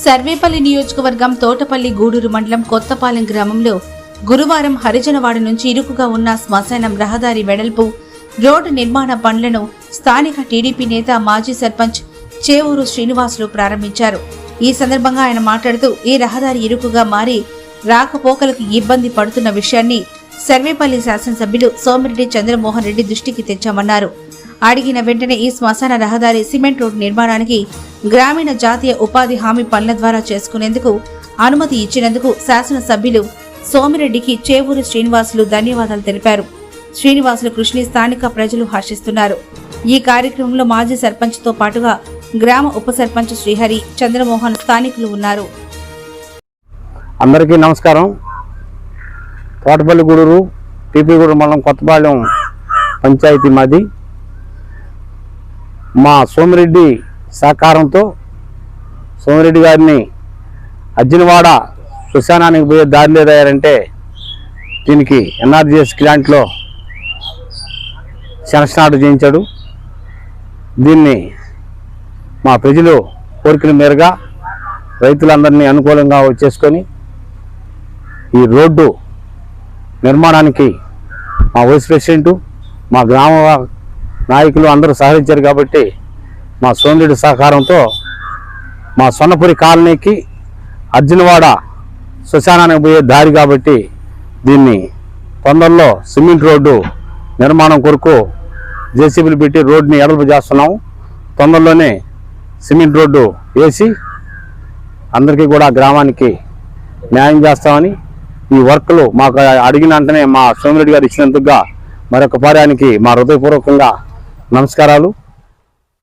సర్వేపల్లి నియోజకవర్గం తోటపల్లి గూడూరు మండలం కొత్తపాలెం గ్రామంలో గురువారం హరిజనవాడ నుంచి ఇరుకుగా ఉన్న శ్మశానం రహదారి వెడల్పు రోడ్డు నిర్మాణ పనులను స్థానిక టీడీపీ నేత మాజీ సర్పంచ్ చేవూరు శ్రీనివాసులు ప్రారంభించారు. ఈ సందర్భంగా ఆయన మాట్లాడుతూ ఈ రహదారి ఇరుకుగా మారి రాకపోకలకు ఇబ్బంది పడుతున్న విషయాన్ని సర్వేపల్లి శాసనసభ్యులు సోమిరెడ్డి చంద్రమోహన్ రెడ్డి దృష్టికి తెచ్చామన్నారు. అడిగిన వెంటనే ఈ శ్మశాన రహదారి సిమెంట్ రోడ్డు నిర్మాణానికి గ్రామీణ జాతీయ ఉపాధి హామీ పనుల ద్వారా చేసుకునేందుకు అనుమతి ఇచ్చినందుకు శాసనసభ్యులు సోమిరెడ్డికి చేవూరు శ్రీనివాసులు ధన్యవాదాలు తెలిపారు. శ్రీనివాసులు కృషిని స్థానిక ప్రజలు హర్షిస్తున్నారు. ఈ కార్యక్రమంలో మాజీ సర్పంచ్తో పాటుగా గ్రామ ఉప సర్పంచ్ శ్రీహరి, చంద్రమోహన్ స్థానికులు ఉన్నారు. అందరికీ నమస్కారం. తోటపల్లి గూడూరు టీపీగూడూరు మండలం కొత్తపాలెం పంచాయతీ మాది. మా సోమిరెడ్డి సహకారంతో సోమిరెడ్డి గారిని అజ్జినవాడ శ్మశానానికి పోయే దారి లేదారంటే దీనికి ఎన్ఆర్జీఎస్ గ్రాంట్లో శనస్నాటు చేయించాడు. దీన్ని మా ప్రజలు కోరికల మేరగా రైతులందరినీ అనుకూలంగా చేసుకొని ఈ రోడ్డు నిర్మాణానికి మా వైస్ ప్రెసిడెంటు, మా గ్రామ నాయకులు అందరూ సహకరించారు. కాబట్టి మా సోమిరెడ్డి సహకారంతో మా సొన్నపురి కాలనీకి అర్జునవాడ శ్మశానానికి పోయే దారి కాబట్టి దీన్ని తొందరలో సిమెంట్ రోడ్డు నిర్మాణం కొరకు జేసీబీలు పెట్టి రోడ్డుని ఎడల్పు చేస్తున్నాము. తొందరలోనే సిమెంట్ రోడ్డు వేసి అందరికీ కూడా గ్రామానికి న్యాయం చేస్తామని, ఈ వర్క్లు మాకు అడిగిన వెంటనే మా సోమిరెడ్డి గారు ఇచ్చినందుకుగా మరొక పార్యానికి మా హృదయపూర్వకంగా నమస్కారాలు.